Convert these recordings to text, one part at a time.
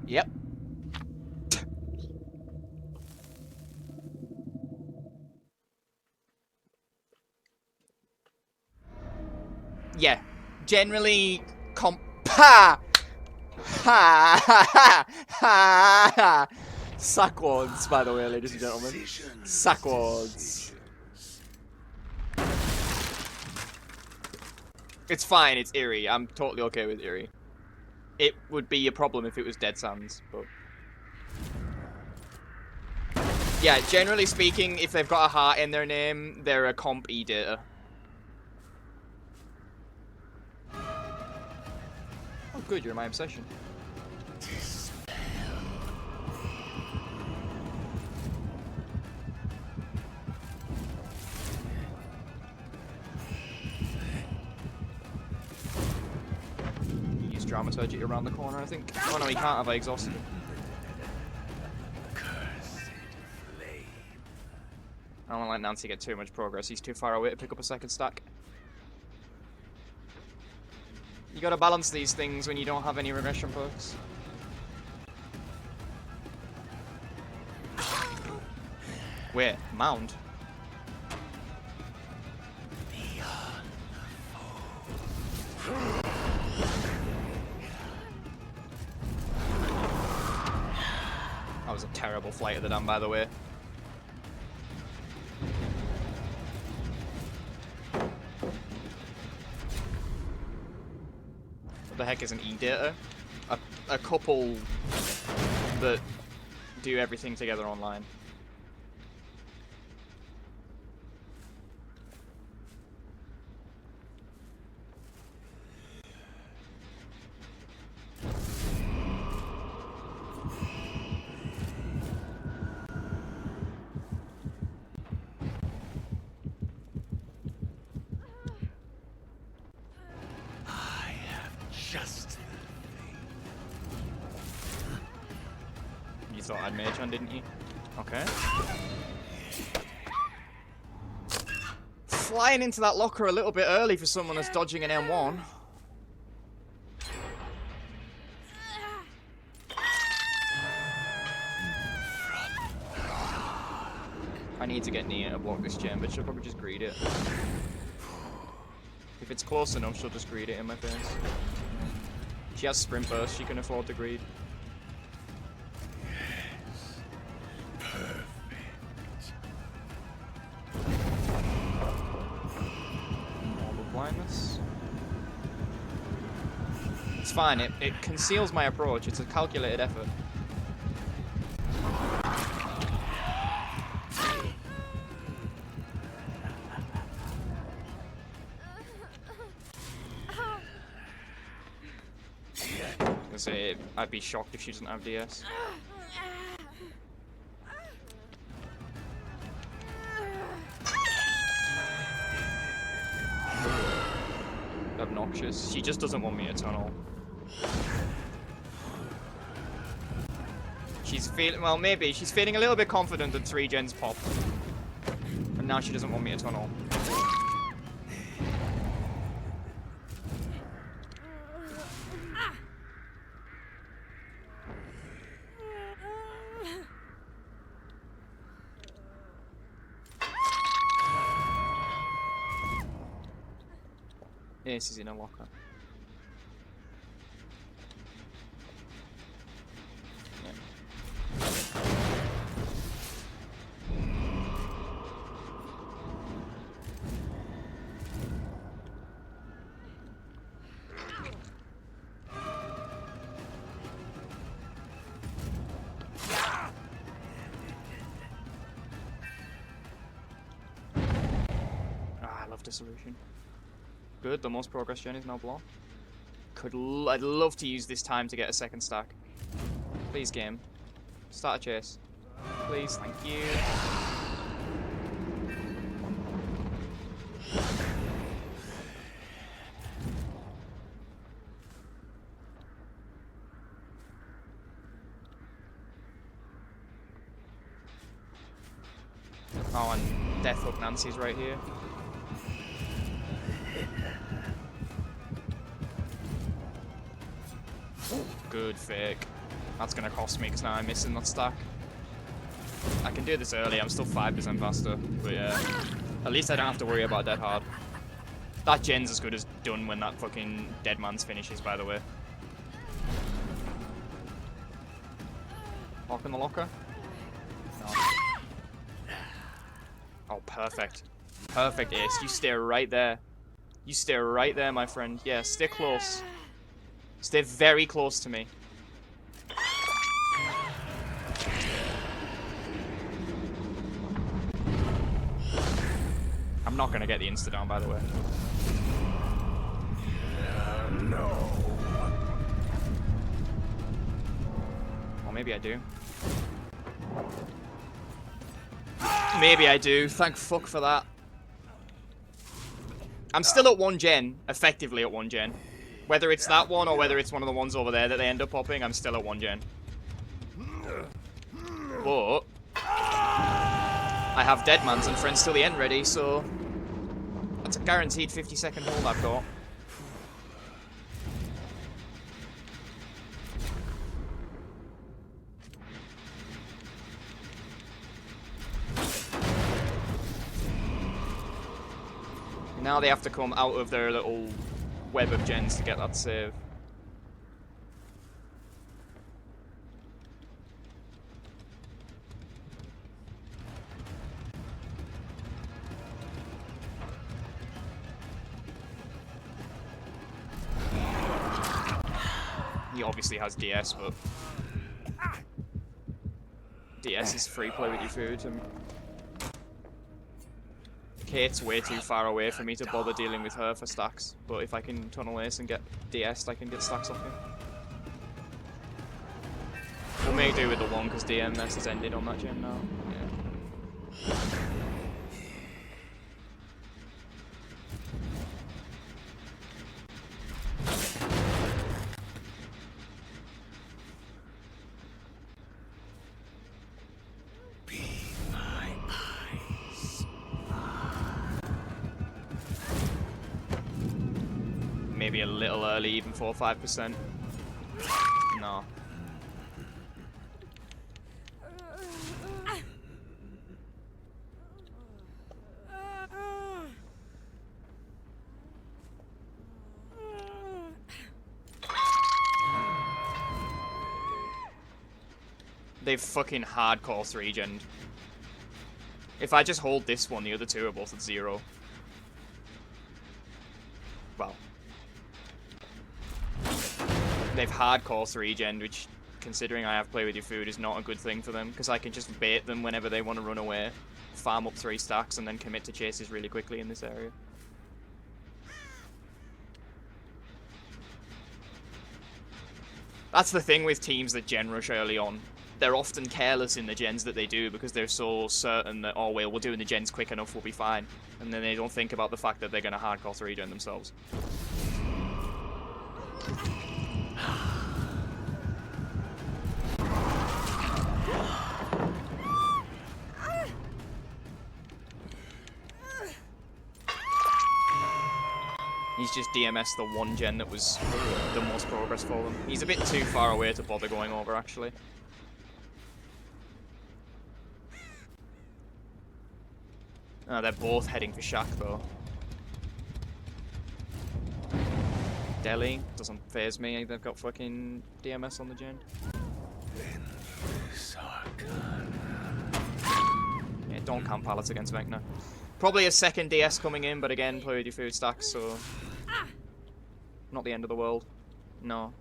Yep. Yeah. Generally, ha! Ha! Ha! Ha! Sackwards, by the way, ladies and gentlemen. Sackwards. It's fine, it's eerie. I'm totally okay with eerie. It would be a problem if it was Dead Sands, but... Yeah, generally speaking, if they've got a heart in their name, they're a comp E-data. Oh good, you're my obsession. Use dramaturgy around the corner, I think. Oh no, he can't have I exhausted him. I don't want to let Nancy get too much progress. He's too far away to pick up a second stack. You gotta balance these things when you don't have any regression perks. Wait, mound? That was a terrible flight of the dam, by the way. What the heck is an E-data? A couple that do everything together online. You thought I'd mage on, didn't you? Okay. Flying into that locker a little bit early for someone that's dodging an M1. I need to get Nia to block this gem, but she'll probably just greed it. If it's close enough, she'll just greed it in my face. She has sprint burst, she can afford to greed. Mortal blindness. It's fine, it conceals my approach, it's a calculated effort. Say I'd be shocked if she doesn't have DS. Obnoxious. She just doesn't want me to tunnel. She's feeling, well, maybe she's feeling a little bit confident that 3 gens pop, and now she doesn't want me to tunnel. Ace is in a locker. Yeah. I love Dissolution. Good, the most progress gen is now blocked. I'd love to use this time to get a second stack. Please, game. Start a chase. Please, thank you. Oh, and Death Hook Nancy's right here. Good fake. That's gonna cost me because now I'm missing that stack. I can do this early, I'm still 5% faster, but yeah. At least I don't have to worry about dead hard. That gen's as good as done when that fucking dead man's finishes, by the way. Lock in the locker? No. Oh, perfect. Perfect, Ace. You stay right there. You stay right there, my friend. Yeah, stay close. Stay very close to me. I'm not gonna get the insta-down, by the way. No. Or maybe I do. Maybe I do. Thank fuck for that. I'm still at 1 gen. Effectively at 1 gen. Whether it's that one or whether it's one of the ones over there that they end up popping, I'm still at 1 gen. But I have Deadmans and Friends Till the End ready, so that's a guaranteed 50-second hold I've got. Now they have to come out of their little web of gens to get that save. He obviously has DS, but DS is free play with your food. And Kate's way too far away for me to bother dealing with her for stacks, but if I can tunnel ace and get DS'd, I can get stacks off him. We'll make do with the one because DMS has ended on that gen now. Yeah. Maybe a little early, even 4 or 5%. No. They've fucking hardcore 3-gen'd. If I just hold this one, the other two are both at 0. Well. They've hardcore 3-gen'd, which, considering I have play with your food, is not a good thing for them, because I can just bait them whenever they want to run away, farm up 3 stacks, and then commit to chases really quickly in this area. That's the thing with teams that gen rush early on. They're often careless in the gens that they do because they're so certain that, oh well, we're doing the gens quick enough, we'll be fine. And then they don't think about the fact that they're going to hardcore 3-gen themselves. He's just DMS the 1 gen that was the most progress for them. He's a bit too far away to bother going over, actually. Oh, they're both heading for Shack, though. Delhi doesn't phase me. They've got fucking DMS on the gen. Yeah, don't camp pallets against Vecna. Probably a second DS coming in, but again, play with your food stacks, so not the end of the world. No.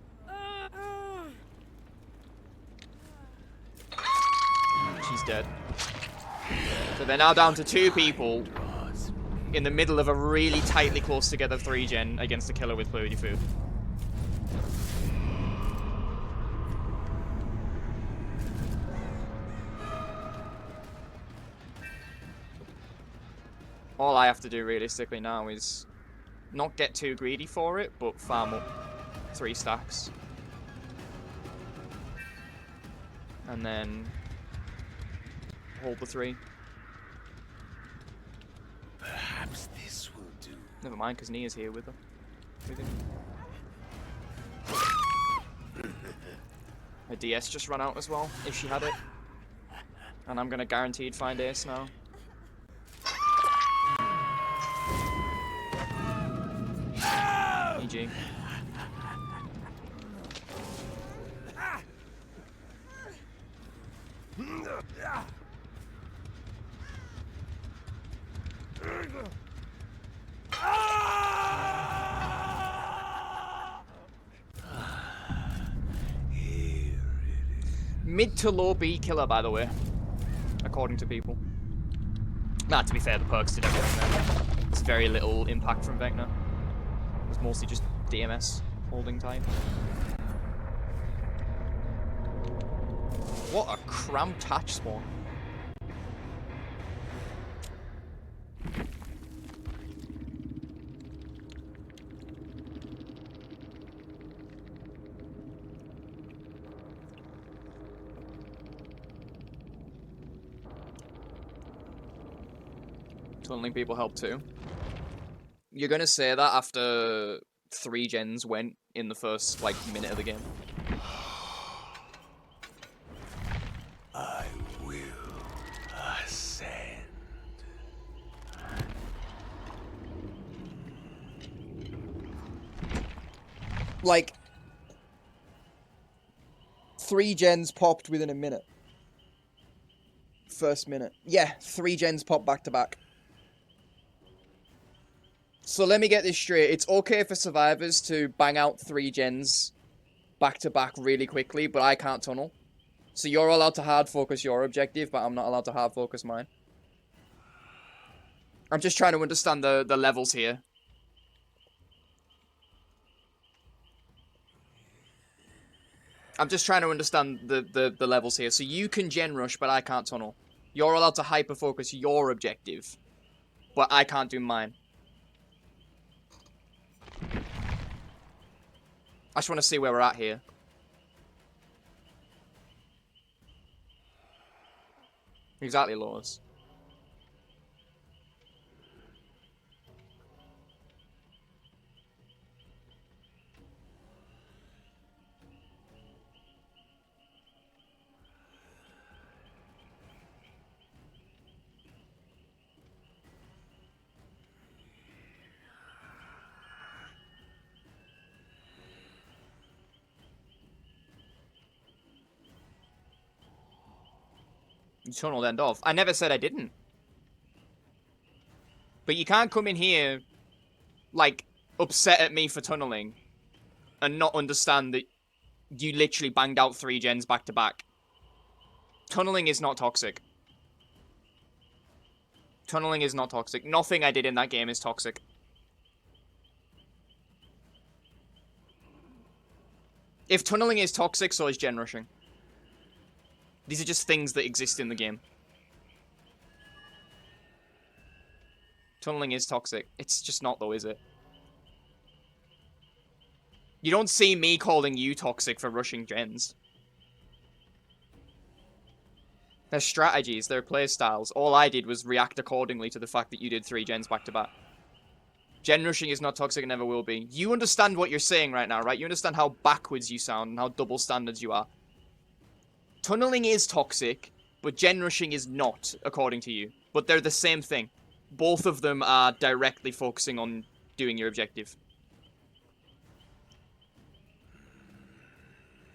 She's dead. So they're now down to 2 people in the middle of a really tightly close together 3-gen against a killer with play with your food. All I have to do realistically now is not get too greedy for it, but farm up 3 stacks. And then hold the 3. Perhaps this will do. Never mind, because Nia's here with her. With him. Her DS just ran out as well, if she had it. And I'm gonna guaranteed find Ace now. EG. Mid to low B killer, by the way, according to people. Nah, to be fair, the perks did everything there. There's very little impact from Vecna. It was mostly just DMS holding time. What a cramped hatch spawn. Tunneling people help too. You're gonna say that after 3 gens went in the first, like, minute of the game. I will ascend. Like, 3 gens popped within a minute. First minute. Yeah, 3 gens popped back to back. So let me get this straight. It's okay for survivors to bang out 3 gens back to back really quickly, but I can't tunnel. So you're allowed to hard focus your objective, but I'm not allowed to hard focus mine. I'm just trying to understand the levels here. I'm just trying to understand the levels here. So you can gen rush, but I can't tunnel. You're allowed to hyper focus your objective, but I can't do mine. I just want to see where we're at here. Exactly, Laws. You tunneled end off. I never said I didn't. But you can't come in here, like, upset at me for tunneling and not understand that you literally banged out 3 gens back to back. Tunneling is not toxic. Tunneling is not toxic. Nothing I did in that game is toxic. If tunneling is toxic, so is gen rushing. These are just things that exist in the game. Tunneling is toxic. It's just not, though, is it? You don't see me calling you toxic for rushing gens. They're strategies, they're playstyles. All I did was react accordingly to the fact that you did 3 gens back to back. Gen rushing is not toxic and never will be. You understand what you're saying right now, right? You understand how backwards you sound and how double standards you are. Tunneling is toxic, but gen rushing is not, according to you. But they're the same thing. Both of them are directly focusing on doing your objective.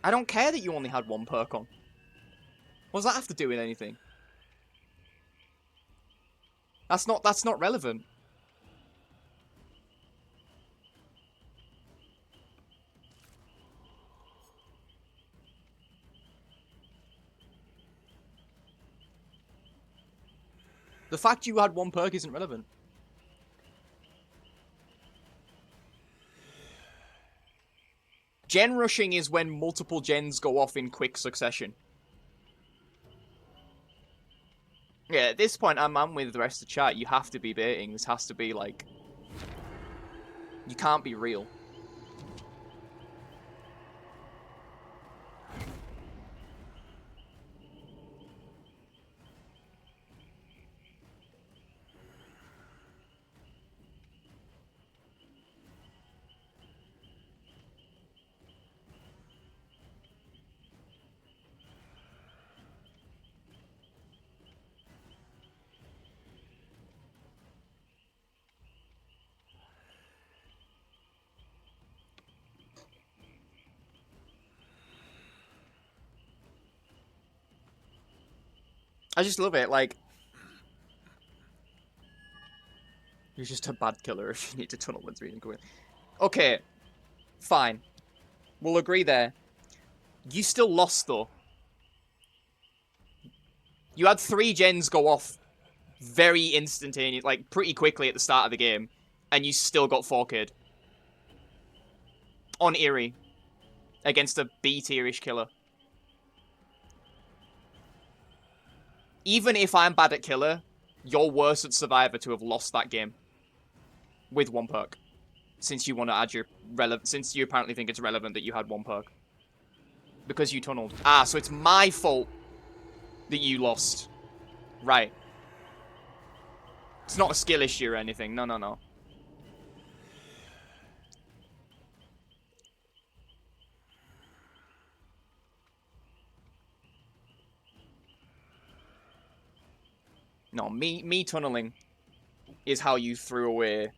I don't care that you only had 1 perk on. What does that have to do with anything? That's not relevant. The fact you had 1 perk isn't relevant. Gen rushing is when multiple gens go off in quick succession. Yeah, at this point, I'm with the rest of the chat. You have to be baiting. This has to be, like... You can't be real. I just love it, like... You're just a bad killer if you need to tunnel with 3 and go in. Okay, fine. We'll agree there. You still lost, though. You had 3 gens go off very instantaneous, like, pretty quickly at the start of the game, and you still got 4K'd. On Eerie. Against a B-tierish killer. Even if I'm bad at killer, you're worse at survivor to have lost that game. With 1 perk. Since you want to add your since you apparently think it's relevant that you had 1 perk. Because you tunneled. Ah, so it's my fault that you lost. Right. It's not a skill issue or anything. No, no, no. No, me tunneling is how you threw away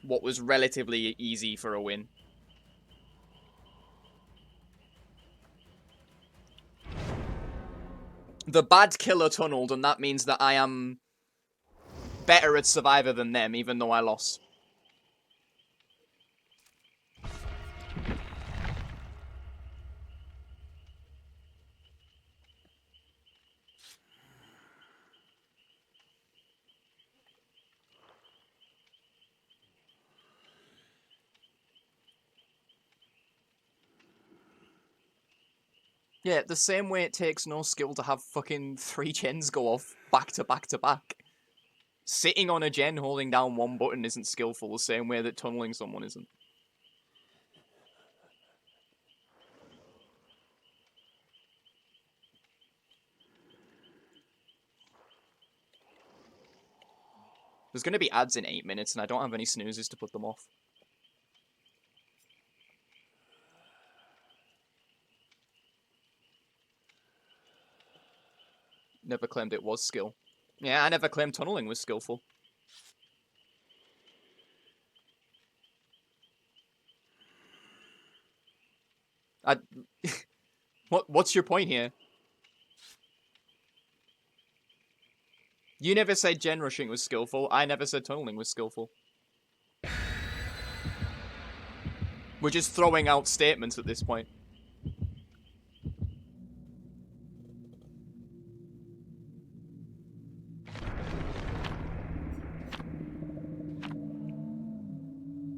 what was relatively easy for a win. The bad killer tunneled, and that means that I am better at Survivor than them, even though I lost. Yeah, the same way it takes no skill to have fucking 3 gens go off back to back to back. Sitting on a gen holding down 1 button isn't skillful the same way that tunneling someone isn't. There's going to be ads in 8 minutes and I don't have any snoozes to put them off. Never claimed it was skill. Yeah, I never claimed tunneling was skillful. What's your point here? You never said gen rushing was skillful. I never said tunneling was skillful. We're just throwing out statements at this point.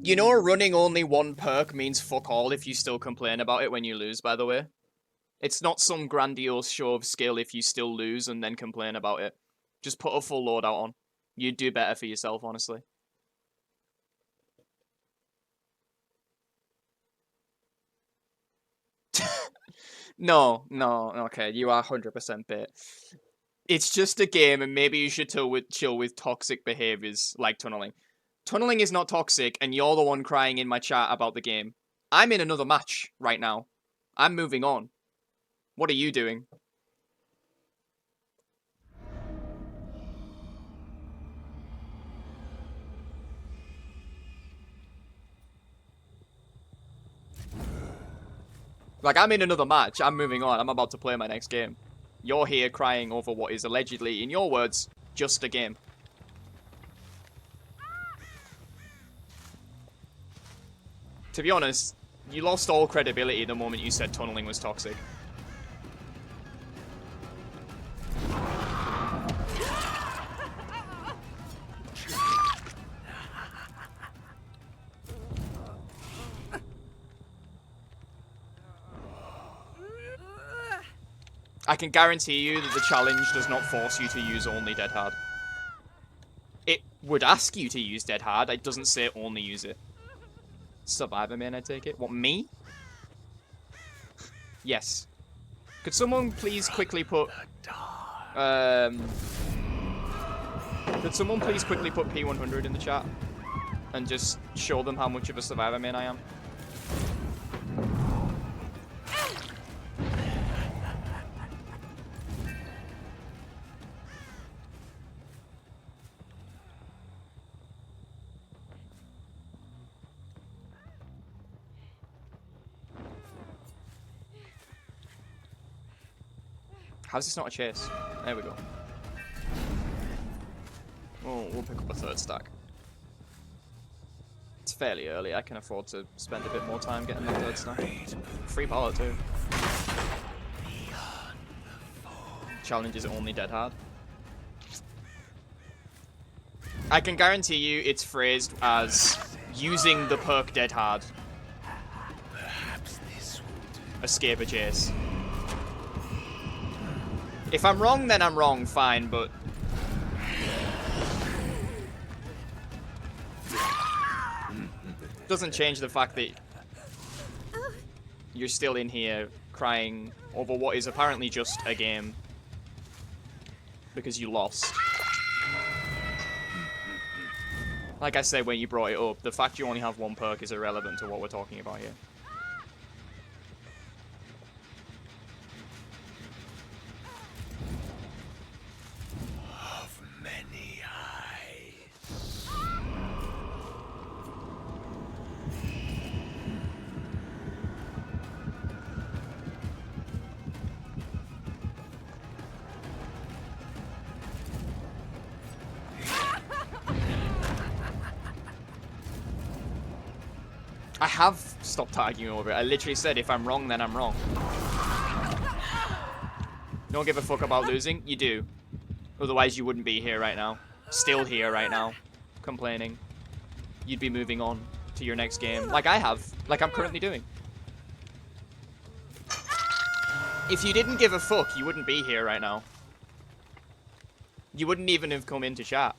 You know, running only 1 perk means fuck all if you still complain about it when you lose, by the way. It's not some grandiose show of skill if you still lose and then complain about it. Just put a full loadout on. You'd do better for yourself, honestly. No, okay, you are 100% bait. It's just a game, and maybe you should chill with toxic behaviors like tunneling. Tunneling is not toxic, and you're the one crying in my chat about the game. I'm in another match right now. I'm moving on. What are you doing? Like, I'm in another match. I'm moving on. I'm about to play my next game. You're here crying over what is allegedly, in your words, just a game. To be honest, you lost all credibility the moment you said tunneling was toxic. I can guarantee you that the challenge does not force you to use only Dead Hard. It would ask you to use Dead Hard, it doesn't say only use it. Survivor main, I take it. What, me? Yes. Could someone please quickly put... Could someone please quickly put P100 in the chat? And just show them how much of a Survivor main I am? How's this not a chase? There we go. We'll pick up a third stack. It's fairly early. I can afford to spend a bit more time getting the third stack. Free power too. Challenge is only dead hard. I can guarantee you it's phrased as using the perk dead hard. Escape a chase. If I'm wrong, then I'm wrong, fine, but... doesn't change the fact that you're still in here crying over what is apparently just a game. Because you lost. Like I said when you brought it up, the fact you only have one perk is irrelevant to what we're talking about here. Of many eyes. I have stopped arguing over it. I literally said if I'm wrong, then I'm wrong. Don't give a fuck about losing? You do. Otherwise you wouldn't be here right now. Still here right now. Complaining. You'd be moving on to your next game. Like I have. Like I'm currently doing. If you didn't give a fuck, you wouldn't be here right now. You wouldn't even have come into chat.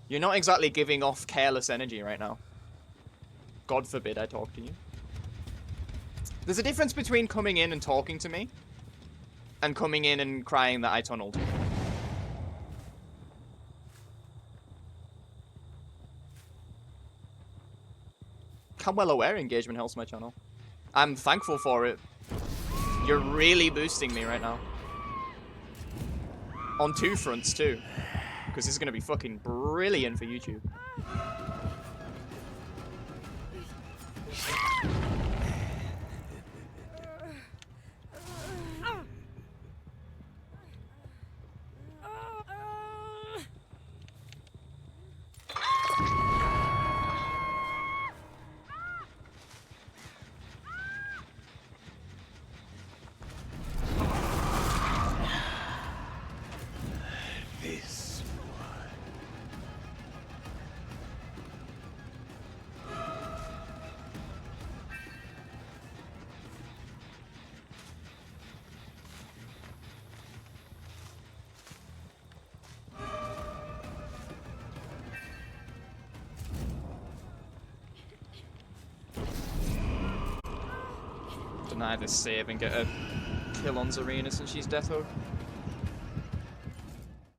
You're not exactly giving off careless energy right now. God forbid I talk to you. There's a difference between coming in and talking to me and coming in and crying that I tunneled. I'm well aware engagement helps my channel. I'm thankful for it. You're really boosting me right now. On two fronts too. Because this is going to be fucking brilliant for YouTube. This one. Deny this save and get a kill on Zarina since she's death hug.